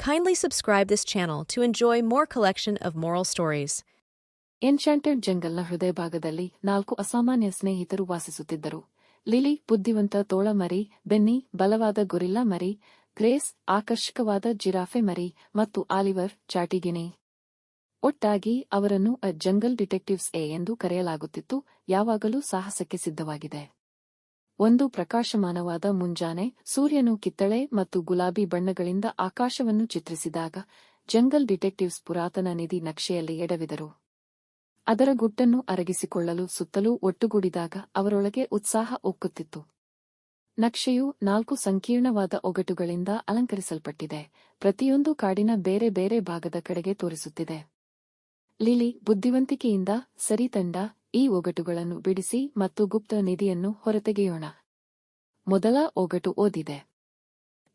Kindly subscribe this channel to enjoy more collection of moral stories. Enchanted ಜಂಗಲ್ನ ಹೃದಯ ಭಾಗದಲ್ಲಿ 4 ಅಸಾಮಾನ್ಯ ಸ್ನೇಹಿತರು ವಾಸಿಸುತ್ತಿದ್ದರು. ಲಿಲಿ ಬುದ್ಧಿವಂತ ತೋಳ ಮರಿ, ಬೆನ್ನಿ ಬಲವಾದ ಗೊರಿಲ್ಲಾ ಮರಿ, ಗ್ರೇಸ್ ಆಕರ್ಷಕವಾದ ಜಿರಾಫೆ ಮರಿ ಮತ್ತು ಆಲಿವರ್ ಚಾಟಿಗಿಣಿ. ಒಟ್ಟಾಗಿ ಅವರನ್ನು ಜಂಗಲ್ ಡಿಟೆಕ್ಟಿವ್ಸ್ ಎಂದು ಕರೆಯಲಾಗುತ್ತಿತ್ತು, ಯಾವಾಗಲೂ ಸಾಹಸಕ್ಕೆ ಸಿದ್ಧವಾಗಿದೆ. ಒಂದು ಪ್ರಕಾಶಮಾನವಾದ ಮುಂಜಾನೆ, ಸೂರ್ಯನು ಕಿತ್ತಳೆ ಮತ್ತು ಗುಲಾಬಿ ಬಣ್ಣಗಳಿಂದ ಆಕಾಶವನ್ನು ಚಿತ್ರಿಸಿದಾಗ, ಜಂಗಲ್ ಡಿಟೆಕ್ಟಿವ್ಸ್ ಪುರಾತನ ನಿಧಿ ನಕ್ಷೆಯಲ್ಲಿ ಎಡವಿದರು. ಅದರ ಗುಟ್ಟನ್ನು ಅರಗಿಸಿಕೊಳ್ಳಲು ಸುತ್ತಲೂ ಒಟ್ಟುಗೂಡಿದಾಗ ಅವರೊಳಗೆ ಉತ್ಸಾಹ ಉಕ್ಕುತ್ತಿತ್ತು. ನಕ್ಷೆಯು 4 ಸಂಕೀರ್ಣವಾದ ಒಗಟುಗಳಿಂದ ಅಲಂಕರಿಸಲ್ಪಟ್ಟಿದೆ, ಪ್ರತಿಯೊಂದು ಕಾಡಿನ ಬೇರೆ ಬೇರೆ ಭಾಗದ ಕಡೆಗೆ ತೋರಿಸುತ್ತಿದೆ. ಲಿಲಿ ಬುದ್ಧಿವಂತಿಕೆಯಿಂದ, ಸರಿ ತಂಡ, ಈ ಒಗಟುಗಳನ್ನು ಬಿಡಿಸಿ ಮತ್ತು ಗುಪ್ತ ನಿಧಿಯನ್ನು ಹೊರತೆಗೆಯೋಣ. ಮೊದಲ ಒಗಟು ಓದಿದೆ.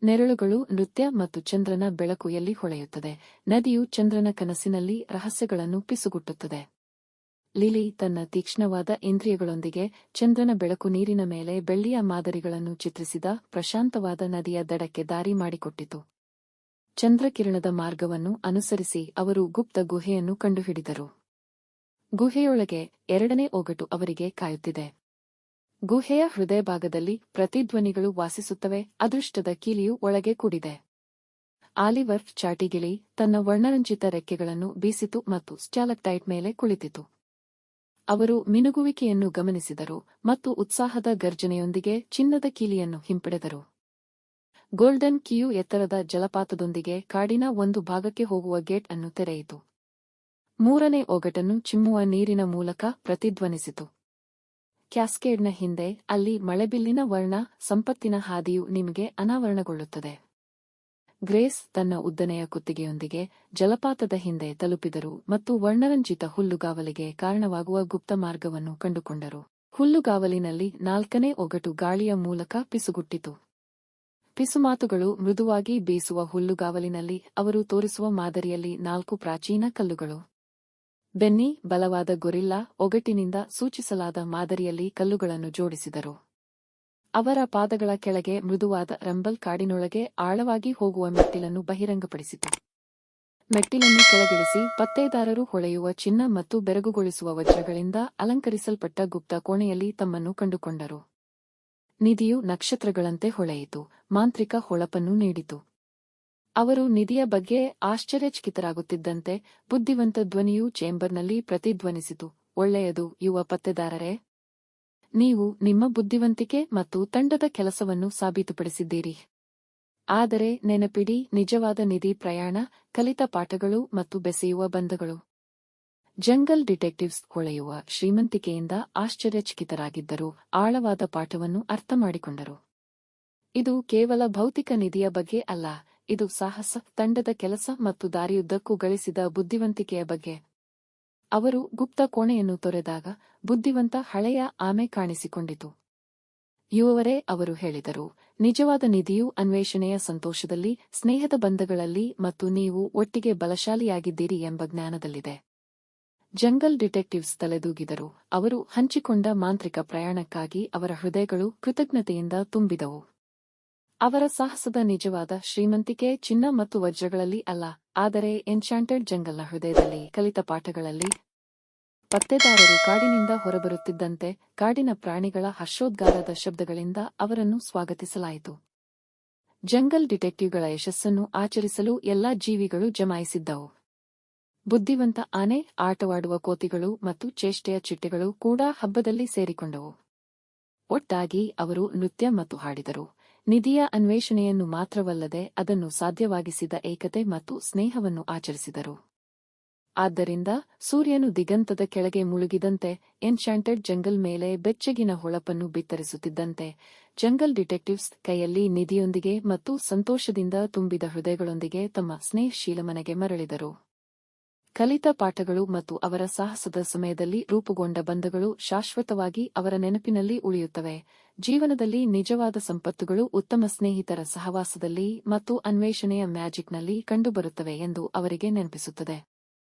ನೆರಳುಗಳು ನೃತ್ಯ ಮತ್ತು ಚಂದ್ರನ ಬೆಳಕು ಎಲ್ಲಿ ಹೊಳೆಯುತ್ತದೆ. ನದಿಯು ಚಂದ್ರನ ಕನಸಿನಲ್ಲಿ ರಹಸ್ಯಗಳನ್ನು ಪಿಸುಗುಟ್ಟುತ್ತದೆ. ಲಿಲಿ ತನ್ನ ತೀಕ್ಷ್ಣವಾದ ಇಂದ್ರಿಯಗಳೊಂದಿಗೆ ಚಂದ್ರನ ಬೆಳಕು ನೀರಿನ ಮೇಲೆ ಬೆಳ್ಳಿಯ ಮಾದರಿಗಳನ್ನು ಚಿತ್ರಿಸಿದ ಪ್ರಶಾಂತವಾದ ನದಿಯ ದಡಕ್ಕೆ ದಾರಿ ಮಾಡಿಕೊಟ್ಟಿತು. ಚಂದ್ರಕಿರಣದ ಮಾರ್ಗವನ್ನು ಅನುಸರಿಸಿ ಅವರು ಗುಪ್ತ ಗುಹೆಯನ್ನು ಕಂಡುಹಿಡಿದರು. ಗುಹೆಯೊಳಗೆ ಎರಡನೇ ಒಗಟು ಅವರಿಗೆ ಕಾಯುತ್ತಿದೆ. ಗುಹೆಯ ಹೃದಯಭಾಗದಲ್ಲಿ ಪ್ರತಿಧ್ವನಿಗಳು ವಾಸಿಸುತ್ತವೆ, ಅದೃಷ್ಟದ ಕೀಲಿಯು ಒಳಗೆ ಕೂಡಿದೆ. ಆಲಿವರ್ ಚಾಟಿಗಿಳಿ ತನ್ನ ವರ್ಣರಂಜಿತ ರೆಕ್ಕೆಗಳನ್ನು ಬೀಸಿತು ಮತ್ತು ಸ್ಟಾಲಕ್ಟೈಟ್ ಮೇಲೆ ಕುಳಿತಿತು. ಅವರು ಮಿನುಗುವಿಕೆಯನ್ನು ಗಮನಿಸಿದರು ಮತ್ತು ಉತ್ಸಾಹದ ಗರ್ಜನೆಯೊಂದಿಗೆ ಚಿನ್ನದ ಕೀಲಿಯನ್ನು ಹಿಂಪಡೆದರು. ಗೋಲ್ಡನ್ ಕೀಯು ಎತ್ತರದ ಜಲಪಾತದೊಂದಿಗೆ ಕಾಡಿನ ಒಂದು ಭಾಗಕ್ಕೆ ಹೋಗುವ ಗೇಟ್ ಅನ್ನು ತೆರೆಯಿತು. ಮೂರನೇ ಒಗಟನ್ನು ಚಿಮ್ಮುವ ನೀರಿನ ಮೂಲಕ ಪ್ರತಿಧ್ವನಿಸಿತು. ಕ್ಯಾಸ್ಕೇಡ್ನ ಹಿಂದೆ, ಅಲ್ಲಿ ಮಳೆಬಿಲ್ಲಿನ ವರ್ಣ ಸಂಪತ್ತಿನ ಹಾದಿಯು ನಿಮಗೆ ಅನಾವರಣಗೊಳ್ಳುತ್ತದೆ. ಗ್ರೇಸ್ ತನ್ನ ಉದ್ದನೆಯ ಕುತ್ತಿಗೆಯೊಂದಿಗೆ ಜಲಪಾತದ ಹಿಂದೆ ತಲುಪಿದರು ಮತ್ತು ವರ್ಣರಂಜಿತ ಹುಲ್ಲುಗಾವಲಿಗೆ ಕಾರಣವಾಗುವ ಗುಪ್ತ ಮಾರ್ಗವನ್ನು ಕಂಡುಕೊಂಡರು. ಹುಲ್ಲುಗಾವಲಿನಲ್ಲಿ 4ನೇ ಒಗಟು ಗಾಳಿಯ ಮೂಲಕ ಪಿಸುಗುಟ್ಟಿತು. ಪಿಸುಮಾತುಗಳು ಮೃದುವಾಗಿ ಬೀಸುವ ಹುಲ್ಲುಗಾವಲಿನಲ್ಲಿ ಅವರು ತೋರಿಸುವ ಮಾದರಿಯಲ್ಲಿ 4 ಪ್ರಾಚೀನ ಕಲ್ಲುಗಳು. ಬೆನ್ನಿ ಬಲವಾದ ಗೊರಿಲ್ಲಾ ಒಗಟಿನಿಂದ ಸೂಚಿಸಲಾದ ಮಾದರಿಯಲ್ಲಿ ಕಲ್ಲುಗಳನ್ನು ಜೋಡಿಸಿದರು. ಅವರ ಪಾದಗಳ ಕೆಳಗೆ ಮೃದುವಾದ ರಂಬಲ್ ಕಾಡಿನೊಳಗೆ ಆಳವಾಗಿ ಹೋಗುವ ಮೆಟ್ಟಿಲನ್ನು ಬಹಿರಂಗಪಡಿಸಿತು. ಮೆಟ್ಟಿಲನ್ನು ಕೆಳಗಿಳಿಸಿ ಪತ್ತೇದಾರರು ಹೊಳೆಯುವ ಚಿನ್ನ ಮತ್ತು ಬೆರಗುಗೊಳಿಸುವ ವಜ್ರಗಳಿಂದ ಅಲಂಕರಿಸಲ್ಪಟ್ಟ ಗುಪ್ತ ಕೋಣೆಯಲ್ಲಿ ತಮ್ಮನ್ನು ಕಂಡುಕೊಂಡರು. ನಿಧಿಯು ನಕ್ಷತ್ರಗಳಂತೆ ಹೊಳೆಯಿತು, ಮಾಂತ್ರಿಕ ಹೊಳಪನ್ನು ನೀಡಿತು. ಅವರು ನಿಧಿಯ ಬಗ್ಗೆ ಆಶ್ಚರ್ಯಚಕಿತರಾಗುತ್ತಿದ್ದಂತೆ ಬುದ್ಧಿವಂತ ಧ್ವನಿಯು ಚೇಂಬರ್ನಲ್ಲಿ ಪ್ರತಿಧ್ವನಿಸಿತು. ಒಳ್ಳೆಯದು, ಯುವ ಪತ್ತೆದಾರರೇ. ನೀವು ನಿಮ್ಮ ಬುದ್ಧಿವಂತಿಕೆ ಮತ್ತು ತಂಡದ ಕೆಲಸವನ್ನು ಸಾಬೀತುಪಡಿಸಿದ್ದೀರಿ. ಆದರೆ ನೆನಪಿಡಿ, ನಿಜವಾದ ನಿಧಿ ಪ್ರಯಾಣ, ಕಲಿತ ಪಾಠಗಳು ಮತ್ತು ಬೆಸೆಯುವ ಬಂಧಗಳು. ಜಂಗಲ್ ಡಿಟೆಕ್ಟಿವ್ಸ್ ಹೊಳೆಯುವ ಶ್ರೀಮಂತಿಕೆಯಿಂದ ಆಶ್ಚರ್ಯಚಕಿತರಾಗಿದ್ದರು, ಆಳವಾದ ಪಾಠವನ್ನು ಅರ್ಥಮಾಡಿಕೊಂಡರು. ಇದು ಕೇವಲ ಭೌತಿಕ ನಿಧಿಯ ಬಗ್ಗೆ ಅಲ್ಲ, ಇದು ಸಾಹಸ, ತಂಡದ ಕೆಲಸ ಮತ್ತು ದಾರಿಯುದ್ದಕ್ಕೂ ಗಳಿಸಿದ ಬುದ್ಧಿವಂತಿಕೆಯ ಬಗ್ಗೆ. ಅವರು ಗುಪ್ತ ಕೋಣೆಯನ್ನು ತೊರೆದಾಗ ಬುದ್ಧಿವಂತ ಹಳೆಯ ಆಮೆ ಕಾಣಿಸಿಕೊಂಡಿತು. ಯುವವರೇ, ಅವರು ಹೇಳಿದರು, ನಿಜವಾದ ನಿಧಿಯು ಅನ್ವೇಷಣೆಯ ಸಂತೋಷದಲ್ಲಿ, ಸ್ನೇಹದ ಬಂಧಗಳಲ್ಲಿ ಮತ್ತು ನೀವು ಒಟ್ಟಿಗೆ ಬಲಶಾಲಿಯಾಗಿದ್ದೀರಿ ಎಂಬ ಜ್ಞಾನದಲ್ಲಿದೆ. ಜಂಗಲ್ ಡಿಟೆಕ್ಟಿವ್ಸ್ ತಲೆದೂಗಿದರು, ಅವರು ಹಂಚಿಕೊಂಡ ಮಾಂತ್ರಿಕ ಪ್ರಯಾಣಕ್ಕಾಗಿ ಅವರ ಹೃದಯಗಳು ಕೃತಜ್ಞತೆಯಿಂದ ತುಂಬಿದವು. ಅವರ ಸಾಹಸದ ನಿಜವಾದ ಶ್ರೀಮಂತಿಕೆ ಚಿನ್ನ ಮತ್ತು ವಜ್ರಗಳಲ್ಲಿ ಅಲ್ಲ, ಆದರೆ ಎನ್ಚಾಂಟೆಡ್ ಜಂಗಲ್ನ ಹೃದಯದಲ್ಲಿ ಕಲಿತ ಪಾಠಗಳಲ್ಲಿ. ಪತ್ತೆದಾರರು ಕಾಡಿನಿಂದ ಹೊರಬರುತ್ತಿದ್ದಂತೆ ಕಾಡಿನ ಪ್ರಾಣಿಗಳ ಹರ್ಷೋದ್ಗಾರದ ಶಬ್ದಗಳಿಂದ ಅವರನ್ನು ಸ್ವಾಗತಿಸಲಾಯಿತು. ಜಂಗಲ್ ಡಿಟೆಕ್ಟಿವ್ಗಳ ಯಶಸ್ಸನ್ನು ಆಚರಿಸಲು ಎಲ್ಲಾ ಜೀವಿಗಳು ಜಮಾಯಿಸಿದ್ದವು. ಬುದ್ಧಿವಂತ ಆನೆ, ಆಟವಾಡುವ ಕೋತಿಗಳು ಮತ್ತು ಚೇಷ್ಟೆಯ ಚಿಟ್ಟೆಗಳು ಕೂಡ ಹಬ್ಬದಲ್ಲಿ ಸೇರಿಕೊಂಡವು. ಒಟ್ಟಾಗಿ ಅವರು ನೃತ್ಯ ಮತ್ತು ಹಾಡಿದರು, ನಿಧಿಯ ಅನ್ವೇಷಣೆಯನ್ನು ಮಾತ್ರವಲ್ಲದೆ ಅದನ್ನು ಸಾಧ್ಯವಾಗಿಸಿದ ಏಕತೆ ಮತ್ತು ಸ್ನೇಹವನ್ನು ಆಚರಿಸಿದರು. ಆದ್ದರಿಂದ ಸೂರ್ಯನು ದಿಗಂತದ ಕೆಳಗೆ ಮುಳುಗಿದಂತೆ, ಎನ್ಚಾಂಟೆಡ್ ಜಂಗಲ್ ಮೇಲೆ ಬೆಚ್ಚಗಿನ ಹೊಳಪನ್ನು ಬಿತ್ತರಿಸುತ್ತಿದ್ದಂತೆ, ಜಂಗಲ್ ಡಿಟೆಕ್ಟಿವ್ಸ್ ಕೈಯಲ್ಲಿ ನಿಧಿಯೊಂದಿಗೆ ಮತ್ತು ಸಂತೋಷದಿಂದ ತುಂಬಿದ ಹೃದಯಗಳೊಂದಿಗೆ ತಮ್ಮ ಸ್ನೇಹಶೀಲ ಮನೆಗೆ ಮರಳಿದರು. ಕಲಿತ ಪಾಠಗಳು ಮತ್ತು ಅವರ ಸಾಹಸದ ಸಮಯದಲ್ಲಿ ರೂಪುಗೊಂಡ ಬಂಧಗಳು ಶಾಶ್ವತವಾಗಿ ಅವರ ನೆನಪಿನಲ್ಲಿ ಉಳಿಯುತ್ತವೆ. ಜೀವನದಲ್ಲಿ ನಿಜವಾದ ಸಂಪತ್ತುಗಳು ಉತ್ತಮ ಸ್ನೇಹಿತರ ಸಹವಾಸದಲ್ಲಿ ಮತ್ತು ಅನ್ವೇಷಣೆಯ ಮ್ಯಾಜಿಕ್ನಲ್ಲಿ ಕಂಡುಬರುತ್ತವೆ ಎಂದು ಅವರಿಗೆ ನೆನಪಿಸುತ್ತದೆ.